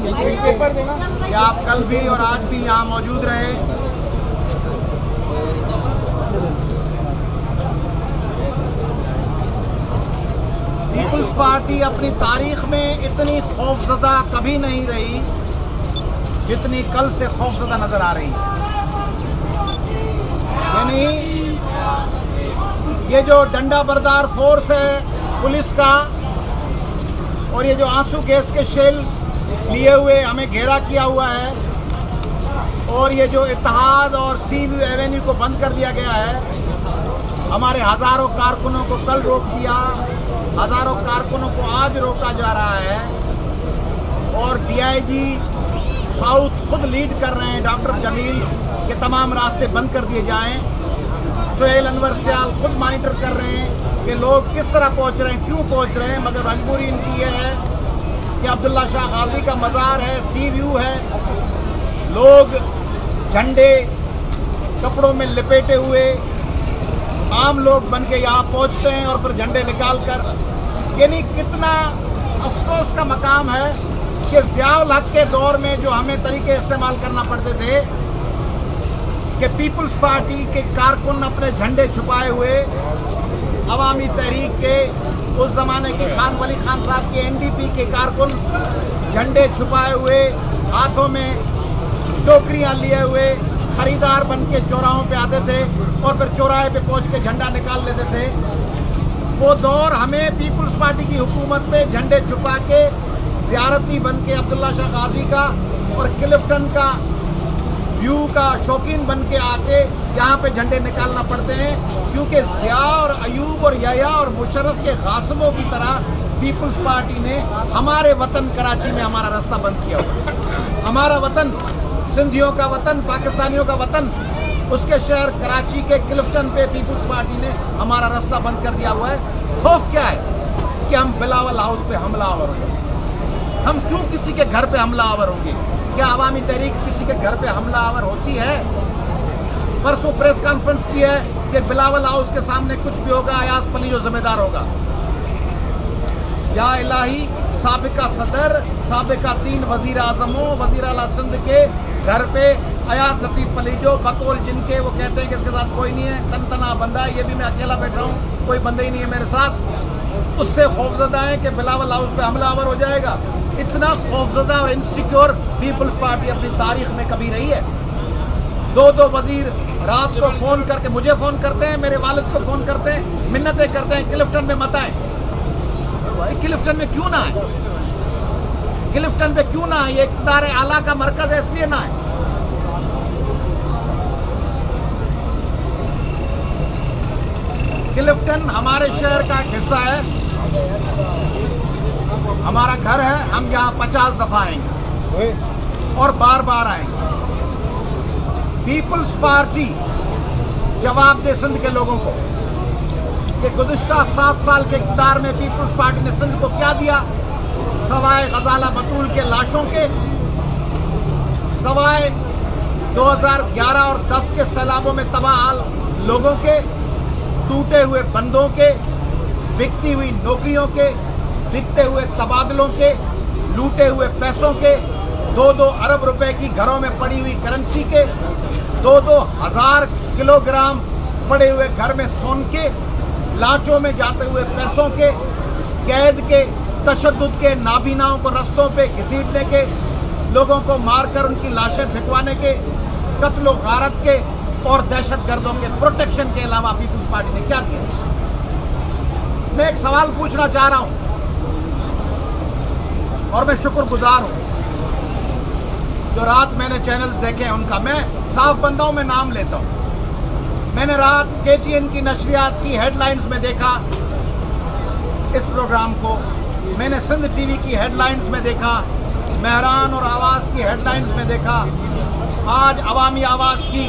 कि आप कल भी और आज भी यहाँ मौजूद रहे। पीपल्स पार्टी अपनी तारीख में इतनी खौफजदा कभी नहीं रही जितनी कल से खौफजदा नजर आ रही है। यानी ये जो डंडा बरदार फोर्स है पुलिस का और ये जो आंसू गैस के शेल लिए हुए हमें घेरा किया हुआ है और ये जो इत्तेहाद और सी व्यू एवेन्यू को बंद कर दिया गया है, हमारे हज़ारों कारकुनों को कल रोक दिया, हज़ारों कारकुनों को आज रोका जा रहा है और डीआईजी साउथ खुद लीड कर रहे हैं डॉक्टर जमील के तमाम रास्ते बंद कर दिए जाएं। सुहेल अनवर सियाल खुद मॉनिटर कर रहे हैं कि लोग किस तरह पहुंच रहे हैं, क्यों पहुंच रहे हैं, मगर मजबूरी इनकी ये है कि अब्दुल्ला शाह गाजी का मज़ार है, सी व्यू है, लोग झंडे कपड़ों में लपेटे हुए आम लोग बन के यहाँ पहुँचते हैं और फिर झंडे निकाल कर, यानी कितना अफसोस का मकाम है कि ज़ियाउल हक के दौर में जो हमें तरीके इस्तेमाल करना पड़ते थे कि पीपल्स पार्टी के कारकुन अपने झंडे छुपाए हुए अवामी तहरीक के उस ज़माने के खान वली खान साहब के एनडीपी के कारकुन झंडे छुपाए हुए हाथों में टोकरियां लिए हुए खरीदार बन के चौराहों पे आते थे और फिर चौराहे पे पहुंच के झंडा निकाल लेते थे। वो दौर हमें पीपल्स पार्टी की हुकूमत में झंडे छुपा के ज़ियारती बन के अब्दुल्ला शाह गाजी का और क्लिफ्टन का व्यू का शौकीन बन के आके यहाँ पे झंडे निकालना पड़ते हैं, क्योंकि ज़िया और अयूब और याया और मुशर्रफ के गासिबों की तरह पीपल्स पार्टी ने हमारे वतन कराची में हमारा रास्ता बंद किया हुआ। हमारा वतन, सिंधियों का वतन, पाकिस्तानियों का वतन, उसके शहर कराची के क्लिफ्टन पे पीपल्स पार्टी ने हमारा रास्ता बंद कर दिया हुआ है। खौफ क्या है कि हम बिलावल हाउस पे हमलावर होंगे। हम क्यों किसी के घर पे हमलावर होंगे? क्या अवामी तहरीक किसी के घर पे हमलावर होती है? परसों प्रेस कॉन्फ्रेंस की है कि बिलावल हाउस के सामने कुछ भी होगा अयाज पली जो जिम्मेदार होगा। या इलाही, साबिका सदर, साबिका 3 वजीर आजमों, वजीर आला सिंध के घर पे अयाज लतीफ़ पलीजो बतौल जिनके वो कहते हैं कि इसके साथ कोई नहीं है, तनतना बंदा है, ये भी मैं अकेला बैठ रहा हूँ, कोई बंदा ही नहीं है मेरे साथ, उससे खौफजदा है कि बिलावल हाउस पे हमलावर हो जाएगा। इतना खौफजदा और इनसिक्योर पीपल्स पार्टी अपनी तारीख में कभी रही है। 2 वजीर रात को फ़ोन करके मुझे फ़ोन करते हैं, मेरे वालिद को फ़ोन करते हैं, मिन्नतें करते हैं क्लिफ्टन में मत आए। क्लिफ्टन में क्यों ना आए? क्लिफ्टन पे क्यों ना आए? ये इक़्तिदार आला का मरकज़ है, इसलिए ना आए। क्लिफ्टन हमारे शहर का एक हिस्सा है, हमारा घर है, हम यहाँ 50 दफ़ा आएंगे और बार बार आएंगे। पीपल्स पार्टी जवाब दे सिंध के लोगों को कि गुज़िश्ता 7 साल के इक़्तिदार में पीपल्स पार्टी ने सिंध को क्या दिया, सवाए गजाला बतूल के लाशों के, सवाए 2011 और 10 के सैलाबों में तबाह हाल लोगों के, टूटे हुए बंदों के, बिकती हुई नौकरियों के, बिकते हुए तबादलों के, लूटे हुए पैसों के, 2-2 अरब रुपए की घरों में पड़ी हुई करेंसी के, 2-2 हज़ार किलोग्राम पड़े हुए घर में सोन के, लाचों में जाते हुए पैसों के, कैद के, तशद्दुद के, नाबीनाओं को रस्तों पे घसीटने के, लोगों को मारकर उनकी लाशें फेंकवाने के, कत्ल और गारत के और दहशतगर्दों के प्रोटेक्शन के अलावा पीपल्स पार्टी ने क्या किया? मैं एक सवाल पूछना चाह रहा हूं और मैं शुक्रगुजार हूं जो रात मैंने चैनल्स देखे हैं उनका। मैं साफ बंदाओं में नाम लेता हूं। मैंने रात KTN की नशरियात की हेडलाइंस में देखा इस प्रोग्राम को, मैंने सिंध TV की हेडलाइंस में देखा, मेहरान और आवाज़ की हेडलाइंस में देखा, आज अवामी आवाज़ की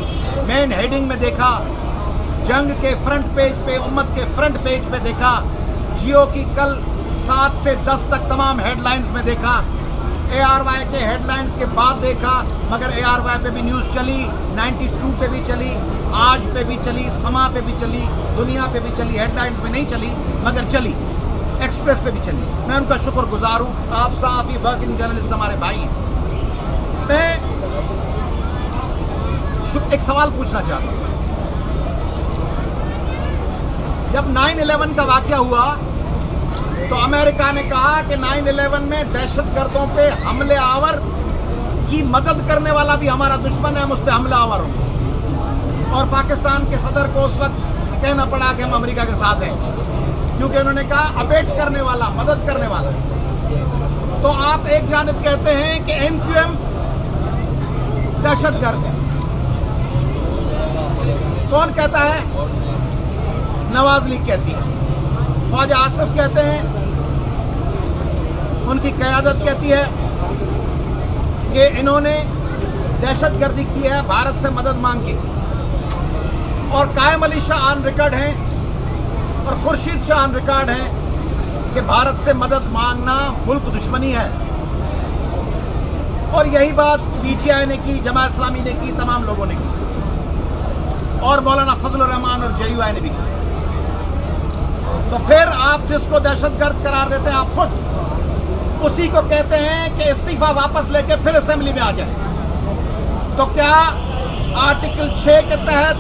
मेन हेडिंग में देखा, जंग के फ्रंट पेज पे, उम्मत के फ्रंट पेज पे देखा, जियो की कल 7 से 10 तक तमाम हेडलाइंस में देखा, ARY के हेडलाइंस के बाद देखा, मगर ARY पे भी न्यूज़ चली, 92 पे भी चली, आज पे भी चली, समा पे भी चली, दुनिया पे भी चली, हेडलाइंस में नहीं चली मगर चली। एक्सप्रेस पे भी चली। मैं उनका शुक्रगुजार हूँ। आप साहब ये वर्किंग जर्नलिस्ट हमारे भाई हैं। मैं एक सवाल पूछना चाहता हूँ। जब 9/11 का वाकया हुआ तो अमेरिका ने कहा कि 9/11 में दहशतगर्दों पे हमले आवर की मदद करने वाला भी हमारा दुश्मन है, हम उस पर हमला आवर हों। और पाकिस्तान के सदर को उस वक्त कहना पड़ा कि हम अमेरिका के साथ हैं, क्योंकि उन्होंने कहा अबेट करने वाला, मदद करने वाला। तो आप एक जानिब कहते हैं कि MQM दहशतगर्द है। कौन कहता है? नवाज लीग कहती है। ख्वाजा आसिफ कहते हैं, उनकी क़यादत कहती है कि इन्होंने दहशतगर्दी की है, भारत से मदद मांगी। और कायम अली शाह ऑन रिकॉर्ड हैं और खुर्शीद शाह ऑन रिकॉर्ड हैं कि भारत से मदद मांगना मुल्क दुश्मनी है। और यही बात PTI ने की, जमात इस्लामी ने की, तमाम लोगों ने की, और मौलाना फजलुर रहमान और JUI ने भी की। तो फिर आप जिसको दहशतगर्द करार देते हैं, आप खुद उसी को कहते हैं कि इस्तीफा वापस लेके फिर असेंबली में आ जाए। तो क्या आर्टिकल 6 के तहत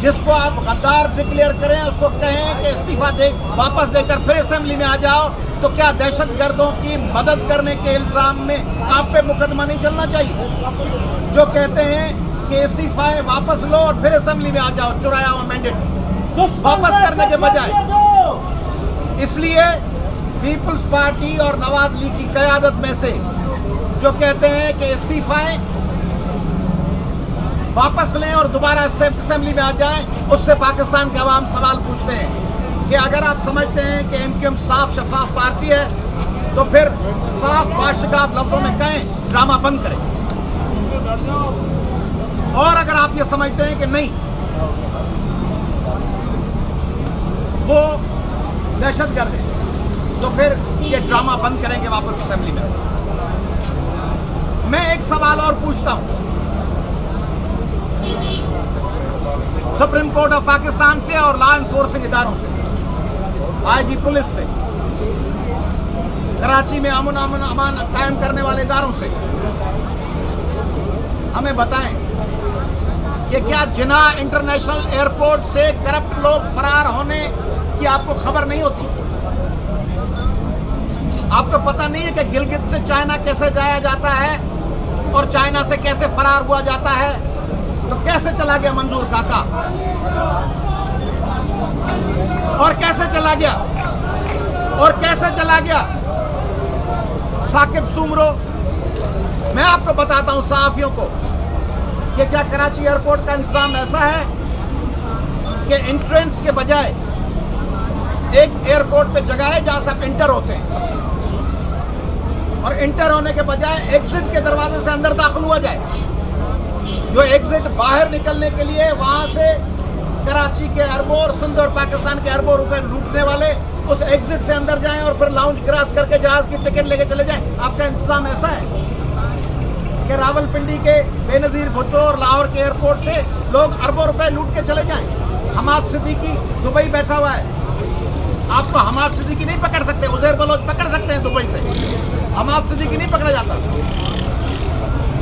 जिसको आप गद्दार डिक्लेयर करें, उसको कहें कि इस्तीफा दे, वापस देकर फिर असेंबली में आ जाओ, तो क्या दहशतगर्दों की मदद करने के इल्जाम में आप पे मुकदमा नहीं चलना चाहिए? जो कहते हैं कि इस्तीफा वापस लो और फिर असेंबली में आ जाओ, चुराया हुआ मैंडेट वापस करने के बजाय। इसलिए पीपुल्स पार्टी और नवाज लीग की क़यादत में से जो कहते हैं कि इस्तीफाएं वापस लें और दोबारा असेंबली में आ जाएं, उससे पाकिस्तान के अवाम सवाल पूछते हैं कि अगर आप समझते हैं कि MQM साफ शफाफ पार्टी है, तो फिर साफ बाशगाफ लफ्जों में कहें, ड्रामा बंद करें। और अगर आप ये समझते हैं कि नहीं, वो दहशतगर्द है, तो फिर ये ड्रामा बंद करेंगे वापस असेंबली में। मैं एक सवाल और पूछता हूं सुप्रीम कोर्ट ऑफ पाकिस्तान से और लॉ एनफोर्सिंग इदारों से, IG पुलिस से, कराची में अमान कायम करने वाले इदारों से, हमें बताएं कि क्या जिन्ना इंटरनेशनल एयरपोर्ट से करप्ट लोग फरार होने की आपको खबर नहीं होती? आपको पता नहीं है कि गिलगित से चाइना कैसे जाया जाता है और चाइना से कैसे फरार हुआ जाता है? तो कैसे चला गया मंजूर काका, और कैसे चला गया, और कैसे चला गया साकिब सुमरो? मैं आपको बताता हूं सहाफियों को कि क्या कराची एयरपोर्ट का इंतजाम ऐसा है कि एंट्रेंस के बजाय एक एयरपोर्ट पे जगह है जहां सब इंटर होते हैं, और इंटर होने के बजाय एग्जिट के दरवाजे से अंदर दाखिल हुआ जाए। जो एग्जिट बाहर निकलने के लिए वहां से कराची के अरबों और सिंध और पाकिस्तान के अरबों रुपए लूटने वाले उस एग्जिट से अंदर जाएं और फिर लाउंज क्रॉस करके जहाज की टिकट लेके चले जाएं। आपका इंतजाम ऐसा है कि रावलपिंडी के बेनजीर भुट्टो और लाहौर के एयरपोर्ट से लोग अरबों रुपए लूट के चले जाएं। हमाद सिद्दीकी दुबई बैठा हुआ है, आपको हमाद सिद्दीकी नहीं पकड़ सकते, उज़ैर बलोच पकड़ सकते हैं दुबई से, हमाद सिद्दीकी नहीं पकड़ा जाता।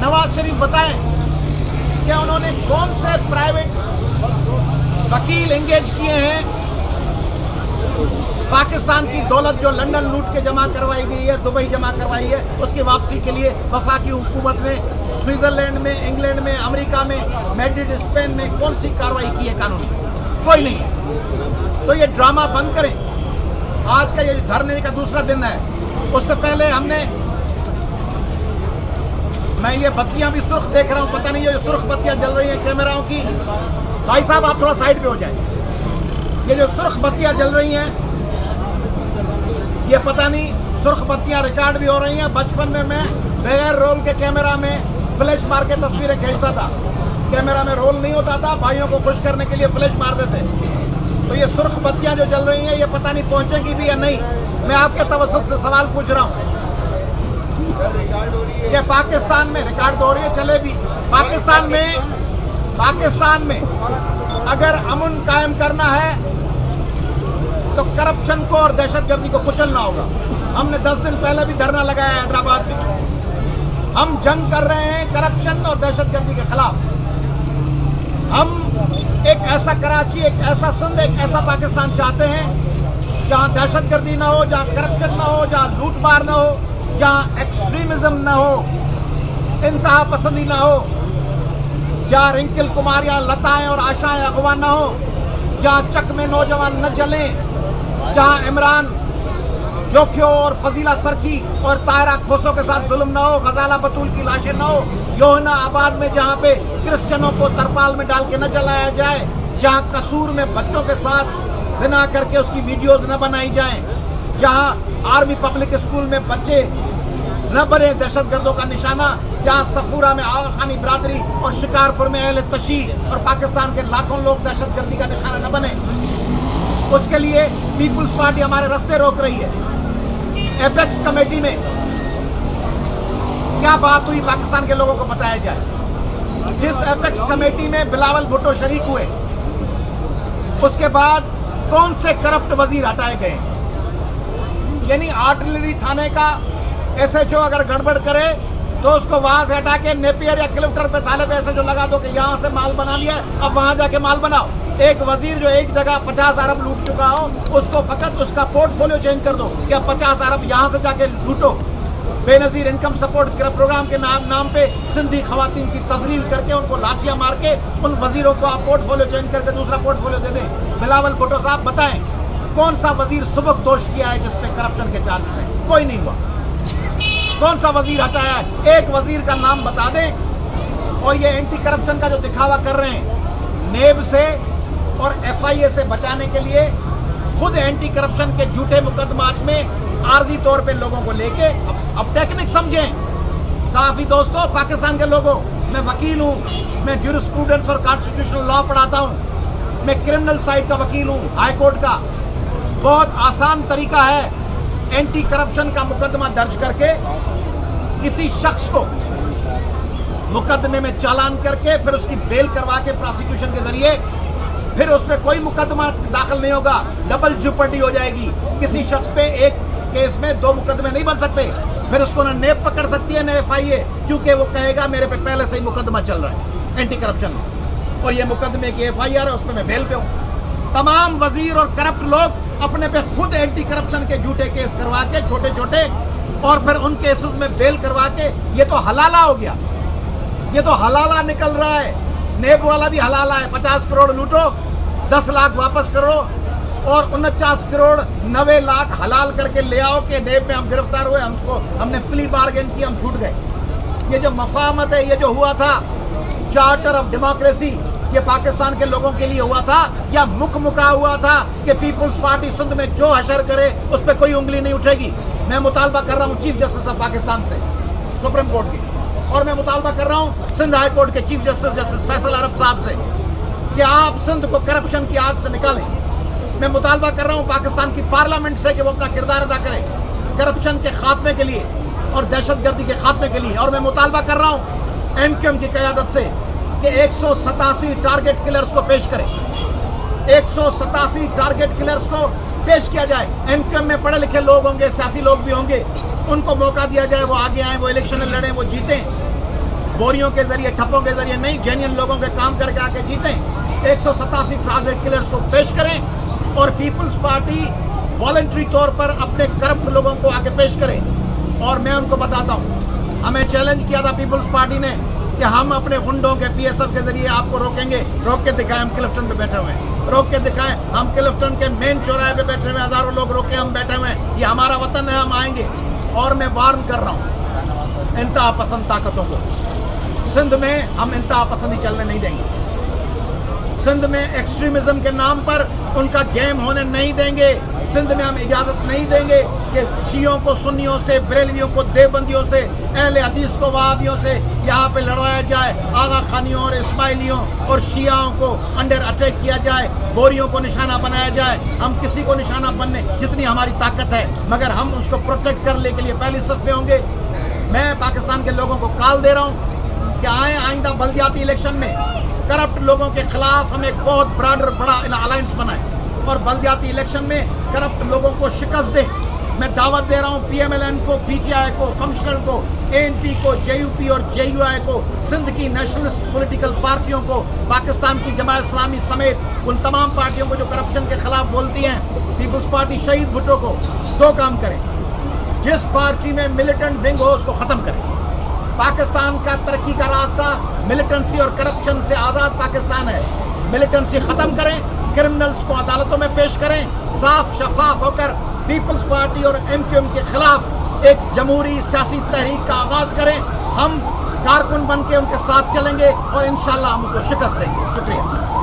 नवाज शरीफ बताएं क्या उन्होंने कौन से प्राइवेट वकील एंगेज किए हैं पाकिस्तान की दौलत जो लंदन लूट के जमा करवाई गई है, दुबई जमा करवाई है, उसकी वापसी के लिए वफाकी हुकूमत ने स्विट्जरलैंड में, इंग्लैंड में, अमेरिका में, मैड्रिड, स्पेन में कौन सी कार्रवाई की है कानूनी? कोई नहीं। तो ये ड्रामा बंद करें। आज का ये धरने का दूसरा दिन है, उससे पहले हमने, मैं ये बत्तियां भी सुर्ख देख रहा हूं, पता नहीं ये सुर्ख बत्तियां जल रही हैं कैमराओं की। भाई साहब आप थोड़ा साइड पे हो जाए। ये जो सुर्ख बत्तियां जल रही हैं, ये पता नहीं सुर्ख बत्तियां रिकॉर्ड भी हो रही हैं। बचपन में मैं बगैर रोल के कैमरा में फ्लैश मार के तस्वीरें खींचता था। कैमरा में रोल नहीं होता था, भाइयों को खुश करने के लिए फ्लैश मार देते। तो ये सुर्ख बत्तियां जो जल रही हैं, ये पता नहीं पहुंचेंगी भी या नहीं। मैं आपके तवज्जुह से सवाल पूछ रहा हूं कि पाकिस्तान में रिकॉर्ड हो रही है, चले भी, पाकिस्तान में अगर अमन कायम करना है तो करप्शन को और दहशतगर्दी को कुचलना होगा। हमने 10 दिन पहले भी धरना लगाया हैदराबाद में। हम जंग कर रहे हैं करप्शन और दहशतगर्दी के खिलाफ। हम एक ऐसा कराची, एक ऐसा सिंध, एक ऐसा पाकिस्तान चाहते हैं जहां दहशतगर्दी ना हो, जहां करप्शन ना हो, जहां लूटमार ना हो, जहां एक्सट्रीमिज्म ना हो, इंतहा पसंदी ना हो, जहां रिंकल कुमारियां, लताएं और आशाएं अगवा ना हो, जहां चक में नौजवान न चलें, जहां इमरान जोखियो और फजीला सरकी और तायरा खोसो के साथ जुल्म ना हो, गजाला बतूल की लाशें ना हो, योहना आबाद में जहां पे क्रिश्चियनों को तरपाल में डाल के न जलाया जाए, जहां कसूर में बच्चों के साथ जिना करके उसकी वीडियोस न बनाई जाएं, जहां आर्मी पब्लिक स्कूल में बच्चे न बने दहशतगर्दों का निशाना, जहां सफूरा में आगा खानी बिरादरी और शिकारपुर में अहले तशी और पाकिस्तान के लाखों लोग दहशतगर्दी का निशाना न बने, उसके लिए पीपुल्स पार्टी हमारे रास्ते रोक रही है। एपेक्स कमेटी में क्या बात हुई पाकिस्तान के लोगों को बताया जाए। जिस एपेक्स कमेटी में बिलावल भुट्टो शरीक हुए, उसके बाद कौन से करप्ट वजीर हटाए गए। यानी आर्टिलरी थाने का एसएचओ अगर गड़बड़ करे तो उसको वहां से हटा के नेपियर या क्लिफ्टर पे थाने पे एसएचओ लगा दो कि यहां से माल बना लिया, अब वहां जाके माल बनाओ। एक वजीर जो एक जगह 50 अरब लूट चुका हो, उसको फकत उसका पोर्टफोलियो चेंज कर दो कि अब 50 अरब यहां से जाके लूटो। बेनजीर इनकम सपोर्ट प्रोग्राम के नाम पे सिंधी खवातीन की तजलील करके उनको लाठियां मार के उन वजीरों को आप पोर्टफोलियो चेंज करके दूसरा पोर्टफोलियो दे दें। बिलावल भुट्टो साहब बताएं कौन सा वजीर सुबह दोष किया है जिसपे करप्शन के चार्जेस हैं? कोई नहीं हुआ। कौन सा वजीर हटाया है? एक वजीर का नाम बता दें। और ये एंटी करप्शन का जो दिखावा कर रहे हैं, नेब से और एफआईए से बचाने के लिए खुद एंटी करप्शन के झूठे मुकदमात में आर्जी तौर पे लोगों को लेके अब टेक्निक समझें। साफी दोस्तों, पाकिस्तान के लोगों, मैं वकील हूं, मैं ज्यूरिस्प्रूडेंस और कॉन्स्टिट्यूशनल लॉ पढ़ाता हूं, मैं क्रिमिनल साइड का वकील हूं, हाई कोर्ट का। बहुत आसान तरीका है एंटी करप्शन का मुकदमा दर्ज करके किसी शख्स को मुकदमे में चालान करके फिर उसकी बेल करवा के प्रोसिक्यूशन के जरिए फिर उस पर कोई मुकदमा दाखिल नहीं होगा, डबल जेपर्डी हो जाएगी। किसी शख्स पे एक केस में 2 मुकदमे नहीं बन सकते। फिर उसको ना नेब पकड़ सकती है ना एफआईए, क्योंकि वो कहेगा मेरे पे पहले से ही मुकदमा चल रहा है एंटी करप्शन में, और ये मुकदमे की एफआईआर है, उसमें मैं बेल पे हूँ। तमाम वजीर और करप्ट लोग अपने पे खुद एंटी करप्शन के झूठे केस करवा के छोटे छोटे, और फिर उन केसेस में बेल करवा के, ये तो हलाला हो गया, ये तो हलाला निकल रहा है। नेब वाला भी हलाला है। 50 करोड़ लूटो, 10 लाख वापस करो और 49 करोड़ 90 लाख हलाल करके ले आओ कि नेब में हम गिरफ्तार हुए, हमने प्ली बार्गेन की, हम छूट गए। ये जो मफाहमत है, ये जो हुआ था चार्टर ऑफ डेमोक्रेसी, ये पाकिस्तान के लोगों के लिए हुआ था या मुका हुआ था कि पीपुल्स पार्टी सिंध में जो हशर करे उस पर कोई उंगली नहीं उठेगी। मैं मुतालबा कर रहा हूँ चीफ जस्टिस ऑफ पाकिस्तान से, सुप्रीम कोर्ट की, और मैं मुतालबा कर रहा हूँ सिंध हाई कोर्ट के चीफ जस्टिस फैसल अरब साहब से कि आप सिंध को करप्शन की आग से निकालें। मैं मुतालबा कर रहा हूँ पाकिस्तान की पार्लियामेंट से कि वो अपना किरदार अदा करें करप्शन के खात्मे के लिए और दहशतगर्दी के खात्मे के लिए। और मैं मुतालबा कर रहा हूँ एमक्यूएम की क़यादत से कि 187 टारगेट किलर्स को पेश करें, 187 टारगेट किलर्स को पेश किया जाए। एमक्यूएम में पढ़े लिखे लोग होंगे, सियासी लोग भी होंगे, उनको मौका दिया जाए, वो आगे आए, वो इलेक्शन लड़ें, वो जीतें, बोरियों के जरिए, ठप्पों के जरिए नहीं, जेन्युइन लोगों के काम करके आके जीतें। 187 टारगेट किलर्स को पेश करें और पीपल्स पार्टी वॉलंटरी तौर पर अपने करप्ट लोगों को आके पेश करे। और मैं उनको बताता हूँ, हमें चैलेंज किया था पीपल्स पार्टी ने कि हम अपने गुंडों के पीएसएफ के जरिए आपको रोकेंगे। रोक के दिखाएं, हम क्लिफ्टन पे बैठे हुए हैं, रोक के दिखाएं, हम क्लिफ्टन के मेन चौराहे पे बैठे हुए, हजारों लोग रोके, हम बैठे हुए हैं, ये हमारा वतन है, हम आएंगे। और मैं वार्न कर रहा हूँ इंतहा पसंद ताकतों को, सिंध में हम इंतहा पसंदी चलने नहीं देंगे। सिंध में एक्सट्रीमिज्म के नाम पर उनका गेम होने नहीं देंगे। सिंध में हम इजाज़त नहीं देंगे कि शियों को सुन्नियों से, बरेलवियों को देवबंदियों से, अहले हदीस को वहाबियों से यहाँ पे लड़वाया जाए, आगा खानियों और इस्माइलियों और शियाओं को अंडर अटैक किया जाए, बोरियों को निशाना बनाया जाए। हम किसी को निशाना बनने जितनी हमारी ताकत है, मगर हम उसको प्रोटेक्ट करने के लिए पहली सफ में होंगे। मैं पाकिस्तान के लोगों को कॉल दे रहा हूँ कि आए आइंदा बल्दियाती इलेक्शन में करप्ट लोगों के खिलाफ हम एक बहुत बड़ा अलायंस बनाएं। और बलदियाती इलेक्शन में करप्ट लोगों को शिकस्त दें। मैं दावत दे रहा हूं PMLN को, PTI को, फंक्शनल को, ANP को, JUP और JUI को, सिंध की नेशनलिस्ट पॉलिटिकल पार्टियों को, पाकिस्तान की जमात इस्लामी समेत उन तमाम पार्टियों को जो करप्शन के खिलाफ बोलती हैं, पीपल्स पार्टी शहीद भुट्टो को 2 काम करें। जिस पार्टी में मिलिटेंट विंग हो उसको खत्म करें। पाकिस्तान का तरक्की का रास्ता मिलिटेंसी और करप्शन से आज़ाद पाकिस्तान है। मिलिटेंसी खत्म करें, क्रिमिनल्स को अदालतों में पेश करें, साफ शफाफ होकर पीपल्स पार्टी और MQM के खिलाफ एक जमहूरी सियासी तहरीक का आगाज करें। हम कारकुन बन के उनके साथ चलेंगे और इंशाल्लाह हम उनको शिकस्त देंगे। शुक्रिया।